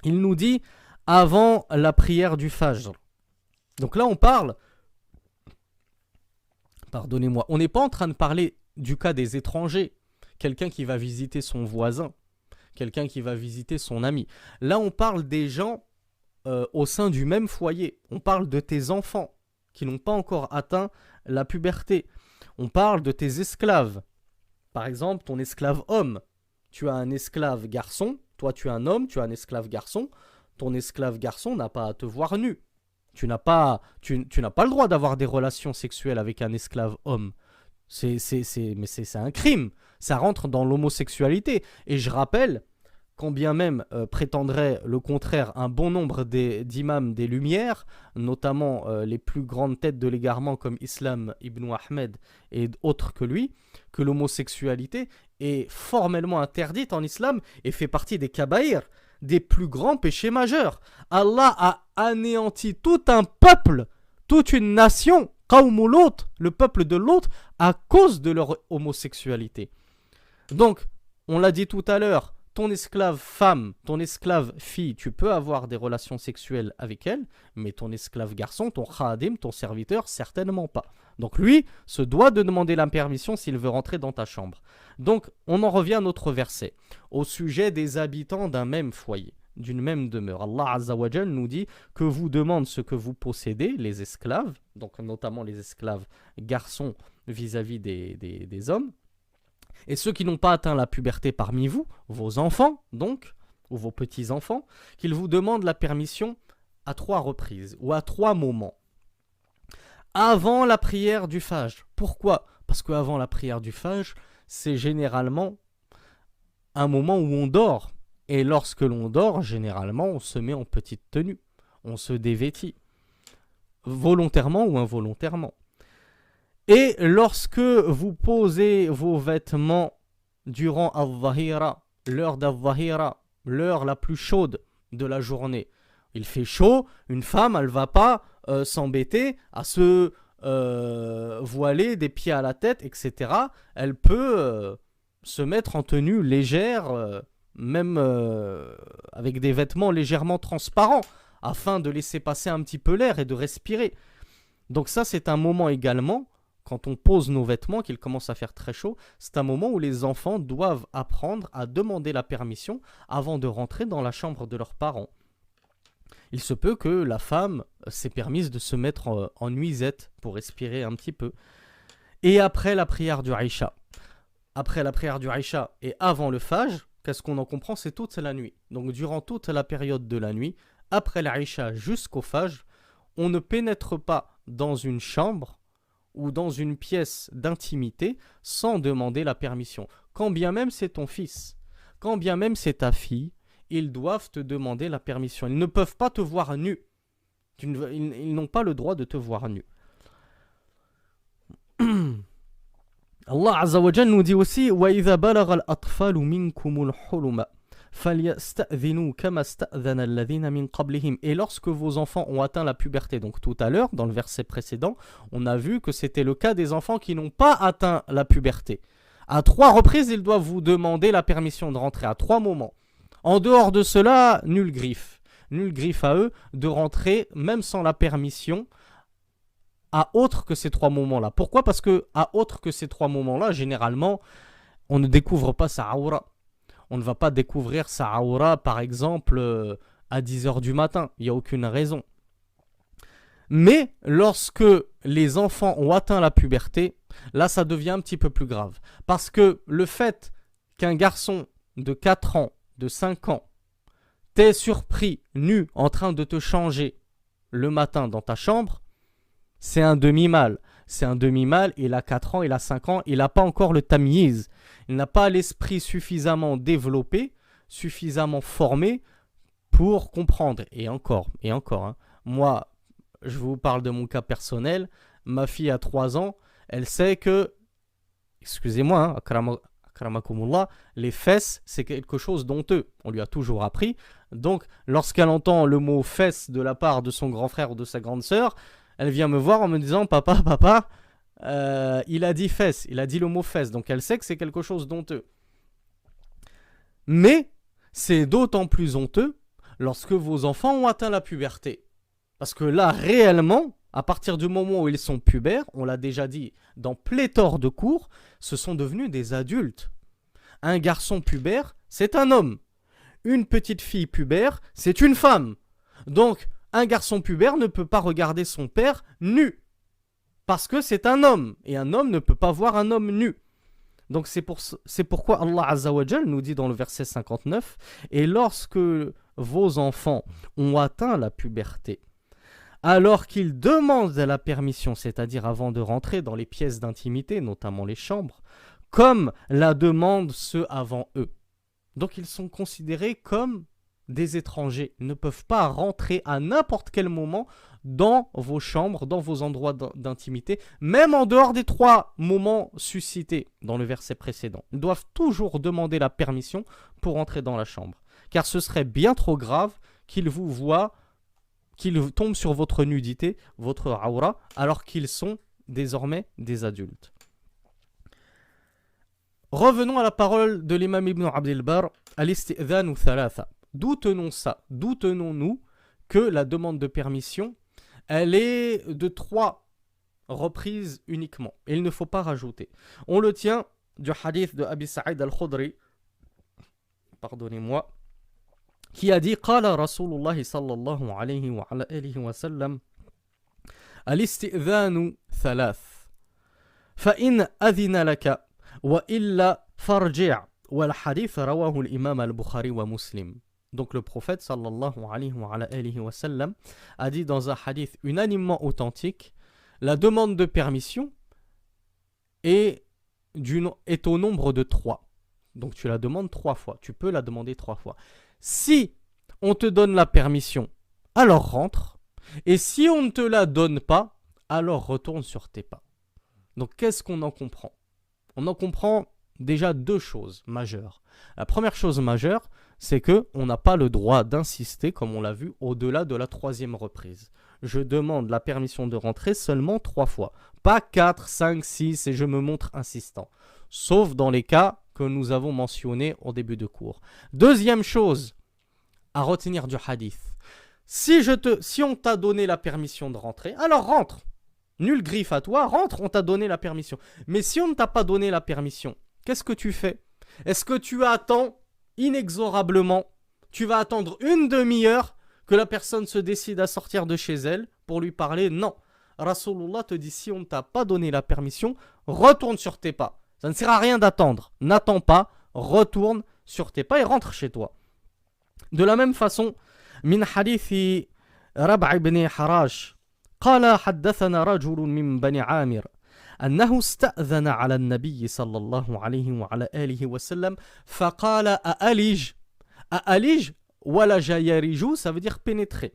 Il nous dit avant la prière du Fajr. Donc là on parle, pardonnez-moi, on n'est pas en train de parler du cas des étrangers, quelqu'un qui va visiter son voisin, quelqu'un qui va visiter son ami. Là on parle des gens au sein du même foyer. On parle de tes enfants qui n'ont pas encore atteint la puberté. On parle de tes esclaves. Par exemple, ton esclave homme. Tu as un esclave garçon. Toi, tu es un homme, tu as un esclave garçon. Ton esclave garçon n'a pas à te voir nu. Tu n'as pas le droit d'avoir des relations sexuelles avec un esclave homme. Mais c'est un crime. Ça rentre dans l'homosexualité. Et je rappelle, quand bien même prétendrait le contraire un bon nombre d'imams des Lumières, notamment les plus grandes têtes de l'égarement comme Islam ibn Ahmed et autres que lui, que l'homosexualité est formellement interdite en islam et fait partie des kabaïr, des plus grands péchés majeurs. Allah a anéanti tout un peuple, toute une nation, Qawmu Lut, le peuple de Lot, à cause de leur homosexualité. Donc, on l'a dit tout à l'heure, ton esclave femme, ton esclave fille, tu peux avoir des relations sexuelles avec elle, mais ton esclave garçon, ton khadim, ton serviteur, certainement pas. Donc lui se doit de demander la permission s'il veut rentrer dans ta chambre. Donc on en revient à notre verset, au sujet des habitants d'un même foyer, d'une même demeure. Allah Azza wa Jal nous dit que vous demande ce que vous possédez, les esclaves, donc notamment les esclaves garçons vis-à-vis des hommes, et ceux qui n'ont pas atteint la puberté parmi vous, vos enfants donc, ou vos petits-enfants, qu'ils vous demandent la permission à 3 reprises ou à 3 moments. Avant la prière du Fajr. Pourquoi ? Parce qu'avant la prière du Fajr, c'est généralement un moment où on dort. Et lorsque l'on dort, généralement, on se met en petite tenue. On se dévêtit. Volontairement ou involontairement. Et lorsque vous posez vos vêtements durant al-Zahira, l'heure d'al-Zahira, l'heure la plus chaude de la journée, il fait chaud, une femme, elle ne va pas s'embêter à se voiler des pieds à la tête, etc. Elle peut se mettre en tenue légère, même avec des vêtements légèrement transparents, afin de laisser passer un petit peu l'air et de respirer. Donc ça, c'est un moment également, quand on pose nos vêtements, qu'il commence à faire très chaud, c'est un moment où les enfants doivent apprendre à demander la permission avant de rentrer dans la chambre de leurs parents. Il se peut que la femme s'est permise de se mettre en nuisette pour respirer un petit peu. Et après la prière du Aïcha, et avant le Fajr, qu'est-ce qu'on en comprend ? C'est toute la nuit. Donc durant toute la période de la nuit, après l'Aïcha jusqu'au Fajr, on ne pénètre pas dans une chambre ou dans une pièce d'intimité sans demander la permission. Quand bien même c'est ton fils, quand bien même c'est ta fille, ils doivent te demander la permission. Ils ne peuvent pas te voir nu. Ils n'ont pas le droit de te voir nu. Allah Azza wa Jal nous dit aussi وَإِذَا بَلَغَ الْأَطْفَالُ مِنْكُمُ الْحُلُمَ فَلْيَسْتَأْذِنُوا كَمَا اسْتَأْذَنَ الَّذِينَ مِنْ قَبْلِهِمْ. Et lorsque vos enfants ont atteint la puberté, donc tout à l'heure, dans le verset précédent, on a vu que c'était le cas des enfants qui n'ont pas atteint la puberté. À 3 reprises, ils doivent vous demander la permission de rentrer, à 3 moments. En dehors de cela, nul griffe. Nul griffe à eux de rentrer, même sans la permission, à autre que ces 3 moments-là. Pourquoi ? Parce que à autre que ces 3 moments-là, généralement, on ne découvre pas sa aura. On ne va pas découvrir sa aura, par exemple, à 10h du matin. Il n'y a aucune raison. Mais lorsque les enfants ont atteint la puberté, là, ça devient un petit peu plus grave. Parce que le fait qu'un garçon de 4 ans, de 5 ans, t'es surpris, nu, en train de te changer le matin dans ta chambre, c'est un demi-mal. c'est un demi-mâle, il a 4 ans, il a 5 ans, il n'a pas encore le tamyiz. Il n'a pas l'esprit suffisamment développé, suffisamment formé pour comprendre. Et encore, hein. Moi, je vous parle de mon cas personnel. Ma fille a 3 ans, elle sait que, excusez-moi, hein, akramakumullah, les fesses, c'est quelque chose d'honteux. On lui a toujours appris. Donc, lorsqu'elle entend le mot fesses de la part de son grand frère ou de sa grande sœur, elle vient me voir en me disant, papa, il a dit fesses, il a dit le mot fesses. Donc, elle sait que c'est quelque chose d'honteux. Mais, c'est d'autant plus honteux lorsque vos enfants ont atteint la puberté. Parce que là, réellement, à partir du moment où ils sont pubères, on l'a déjà dit dans pléthore de cours, ce sont devenus des adultes. Un garçon pubère, c'est un homme. Une petite fille pubère, c'est une femme. Donc, un garçon pubère ne peut pas regarder son père nu. Parce que c'est un homme. Et un homme ne peut pas voir un homme nu. Donc, c'est pourquoi Allah Azza wa Jal nous dit dans le verset 59, « Et lorsque vos enfants ont atteint la puberté, alors qu'ils demandent la permission, c'est-à-dire avant de rentrer dans les pièces d'intimité, notamment les chambres, comme la demandent ceux avant eux. » Donc ils sont considérés comme des étrangers. Ils ne peuvent pas rentrer à n'importe quel moment dans vos chambres, dans vos endroits d'intimité, même en dehors des 3 moments suscités dans le verset précédent. Ils doivent toujours demander la permission pour entrer dans la chambre. Car ce serait bien trop grave qu'ils vous voient, qu'ils tombent sur votre nudité, votre aura, alors qu'ils sont désormais des adultes. Revenons à la parole de l'imam Ibn Abdel Barr, al-isti'dhanu thalatha. D'où tenons-nous que la demande de permission, elle est de 3 reprises uniquement. Et il ne faut pas rajouter. On le tient du hadith de Abi Sa'id al-Khudri, pardonnez-moi, qui a dit Qala Rasulullah sallallahu alayhi wa ala alihi wa sallam al-isti'dhanu thalath fa in adhina laka wa illa farji' wal hadith rawahu al-imam al-Bukhari wa Muslim. Donc le prophète sallallahu alayhi wa ala alihi wa sallam a dit dans un hadith unanimement authentique, la demande de permission est au nombre de 3. Donc tu la demandes 3 fois, tu peux la demander 3 fois. Si on te donne la permission, alors rentre. Et si on ne te la donne pas, alors retourne sur tes pas. Donc qu'est-ce qu'on en comprend ? On en comprend déjà 2 choses majeures. La première chose majeure, c'est qu'on n'a pas le droit d'insister, comme on l'a vu, au-delà de la 3e reprise. Je demande la permission de rentrer seulement 3 fois. Pas 4, 5, 6 et je me montre insistant. Sauf dans les cas que nous avons mentionnés au début de cours. Deuxième chose à retenir du hadith. Si on t'a donné la permission de rentrer, alors rentre. Nul griffe à toi, rentre, on t'a donné la permission. Mais si on ne t'a pas donné la permission, qu'est-ce que tu fais ? Est-ce que tu attends inexorablement, tu vas attendre une demi-heure que la personne se décide à sortir de chez elle pour lui parler ? Non. Rasulullah te dit, si on ne t'a pas donné la permission, retourne sur tes pas. Ça ne sert à rien d'attendre. N'attends pas, retourne sur tes pas et rentre chez toi. De la même façon, min hadithi Rab'a ibn Harash, قال حدثنا رجل من بني عامر أنه استأذن على النبي صلى الله عليه وعلى آله وسلم فقال أألج ولج يرج, ça veut dire pénétrer.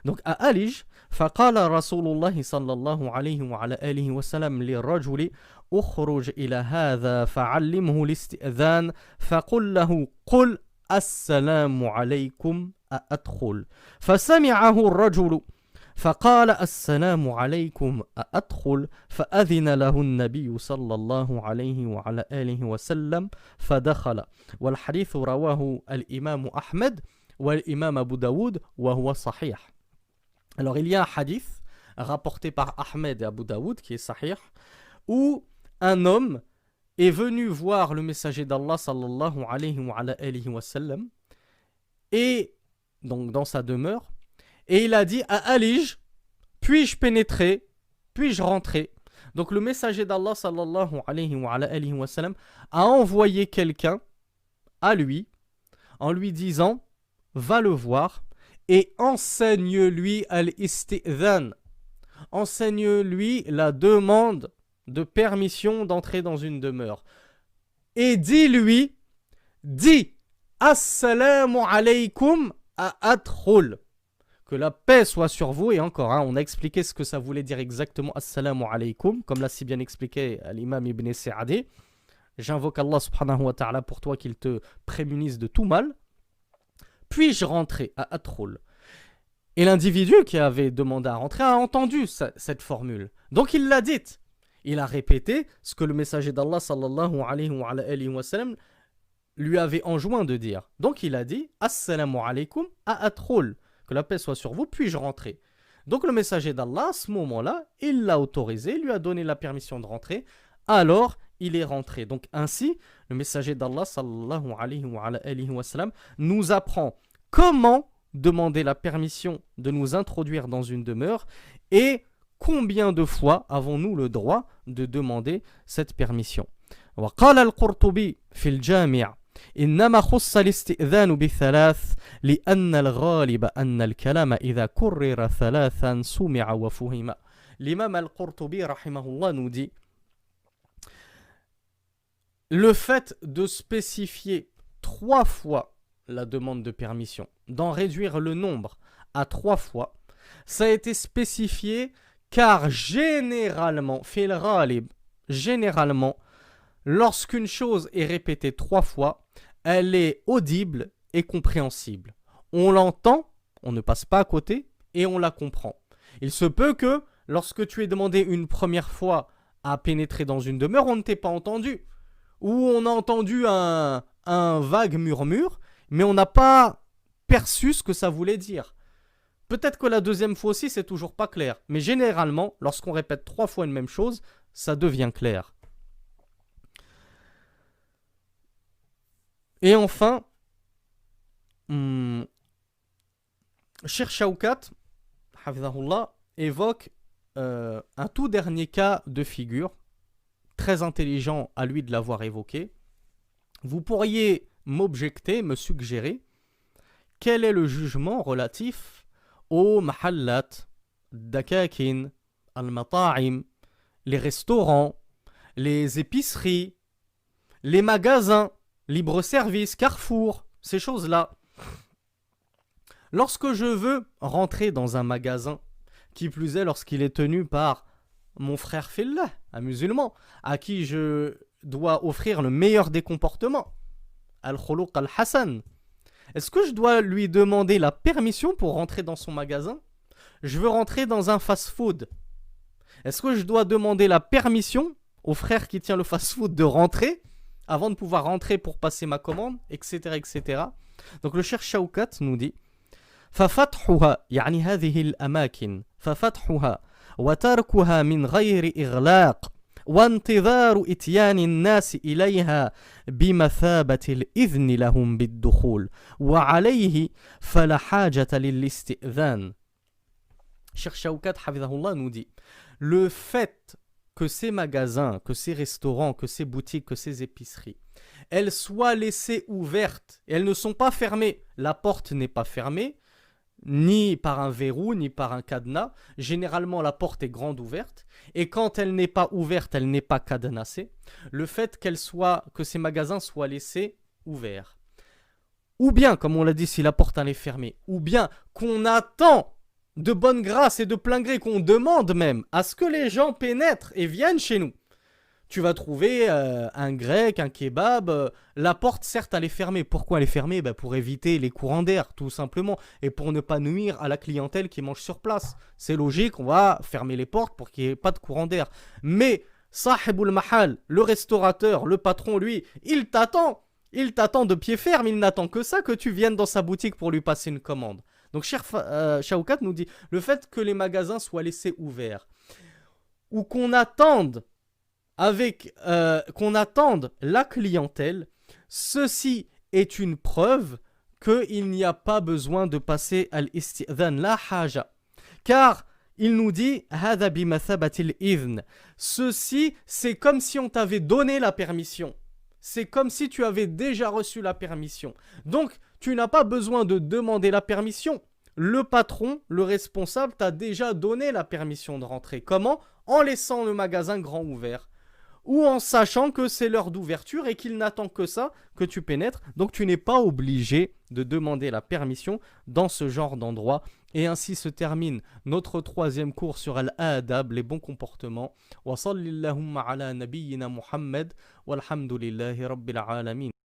Donc أألج فقال رسول الله صلى الله عليه وعلى آله وسلم للرجل أخرج إلى هذا فعلمه الاستئذان فقل له قل السلام عليكم أأدخل فسمعه الرجل فقال السلام عليكم أأدخل فأذن له النبي صلى الله عليه وعلى آله وسلم فدخل والحديث رواه الإمام أحمد والإمام أبو داود وهو صحيح. Alors il y a un hadith rapporté par Ahmed et Abu Daoud qui est sahih où un homme est venu voir le messager d'Allah sallallahu alayhi wa sallam et donc dans sa demeure. Et il a dit à Alij, puis-je pénétrer, puis-je rentrer? Donc le messager d'Allah sallallahu alayhi wa sallam a envoyé quelqu'un à lui en lui disant va le voir et enseigne-lui al-istidhan. enseigne-lui la demande de permission d'entrer dans une demeure. Et dis Assalamu alaykum à adkhul. Que la paix soit sur vous. Et encore, on a expliqué ce que ça voulait dire exactement Assalamu alaykum, comme l'a si bien expliqué l'imam Ibn Sa'di. J'invoque Allah subhanahu wa ta'ala pour toi qu'il te prémunisse de tout mal. Puis-je rentrer à adkhul? Et l'individu qui avait demandé à rentrer a entendu cette formule. Donc il l'a dite. Il a répété ce que le messager d'Allah sallallahu alayhi wa sallam lui avait enjoint de dire. Donc il a dit Assalamu alaykum à adkhul. Que la paix soit sur vous, puis-je rentrer? Donc le messager d'Allah, à ce moment-là, il l'a autorisé, lui a donné la permission de rentrer. Alors il est rentré. Donc ainsi, le messager d'Allah sallallahu alayhi wa sallam nous apprend comment demander la permission de nous introduire dans une demeure et combien de fois avons-nous le droit de demander cette permission. وقال القرطبي في الجامع إنما خص الاستئذان بثلاث لأن الغالب أن الكلام إذا كرر ثلاثا سمع وفهم. L'imam al-Qurtubi rahimahullah nous dit le fait de spécifier 3 fois la demande de permission, d'en réduire le nombre à 3 fois, ça a été spécifié car généralement, fil ghalib, généralement, lorsqu'une chose est répétée 3 fois, elle est audible et compréhensible. On l'entend, on ne passe pas à côté et on la comprend. Il se peut que lorsque tu es demandé une première fois à pénétrer dans une demeure, on ne t'ait pas entendu. Ou on a entendu un vague murmure, mais on n'a pas perçu ce que ça voulait dire. Peut-être que la deuxième fois aussi, c'est toujours pas clair. Mais généralement, lorsqu'on répète 3 fois une même chose, ça devient clair. Et enfin, Cheikh Shawkat, hafidhahullah, évoque un tout dernier cas de figure, très intelligent à lui de l'avoir évoqué. Vous pourriez m'objecter, me suggérer, quel est le jugement relatif aux mahallat, dakakin, al-mata'im, les restaurants, les épiceries, les magasins, libre-service, Carrefour, ces choses-là. Lorsque je veux rentrer dans un magasin, qui plus est lorsqu'il est tenu par mon frère fillah, un musulman, à qui je dois offrir le meilleur des comportements, al-khuluq al-hasan, est-ce que je dois lui demander la permission pour rentrer dans son magasin? Je veux rentrer dans un fast-food. Est-ce que je dois demander la permission au frère qui tient le fast-food de rentrer avant de pouvoir rentrer pour passer ma commande, etc., etc. Donc le Cheikh Shawkat nous dit ففتحها يعني هذه الأماكن ففتحها وتركها من غير إغلاق وانتظار إتيان الناس إليها بمثابة الإذن لهم بالدخول وعليه فلا حاجة للاستئذان. Cheikh Shawkat hafidhahullah nous dit le fait que ces magasins, que ces restaurants, que ces boutiques, que ces épiceries, elles soient laissées ouvertes et elles ne sont pas fermées. La porte n'est pas fermée, ni par un verrou, ni par un cadenas. Généralement, la porte est grande ouverte. Et quand elle n'est pas ouverte, elle n'est pas cadenassée. Le fait que ces magasins soient laissés ouverts. Ou bien, comme on l'a dit, si la porte elle est fermée, ou bien qu'on attend de bonne grâce et de plein gré, qu'on demande même à ce que les gens pénètrent et viennent chez nous. Tu vas trouver un grec, un kebab, la porte certes elle est fermée. Pourquoi elle est fermée? Pour éviter les courants d'air tout simplement et pour ne pas nuire à la clientèle qui mange sur place. C'est logique, on va fermer les portes pour qu'il n'y ait pas de courant d'air. Mais sahibul mahal, le restaurateur, le patron lui, il t'attend de pied ferme, il n'attend que ça, que tu viennes dans sa boutique pour lui passer une commande. Donc Cheikh Shawkat nous dit le fait que les magasins soient laissés ouverts ou qu'on attende la clientèle, ceci est une preuve qu'il n'y a pas besoin de passer à l'isti'dhan, la haja. Car il nous dit hada bi mathabatil idhn. Ceci, c'est comme si on t'avait donné la permission. C'est comme si tu avais déjà reçu la permission. Donc, tu n'as pas besoin de demander la permission. le patron, le responsable t'a déjà donné la permission de rentrer. Comment? En laissant le magasin grand ouvert. Ou en sachant que c'est l'heure d'ouverture et qu'il n'attend que ça, que tu pénètres. Donc tu n'es pas obligé de demander la permission dans ce genre d'endroit. Et ainsi se termine notre troisième cours sur Al-Adab, les bons comportements. Wa sallallahu ala nabiyyina Muhammad walhamdulillahi rabbil alamin.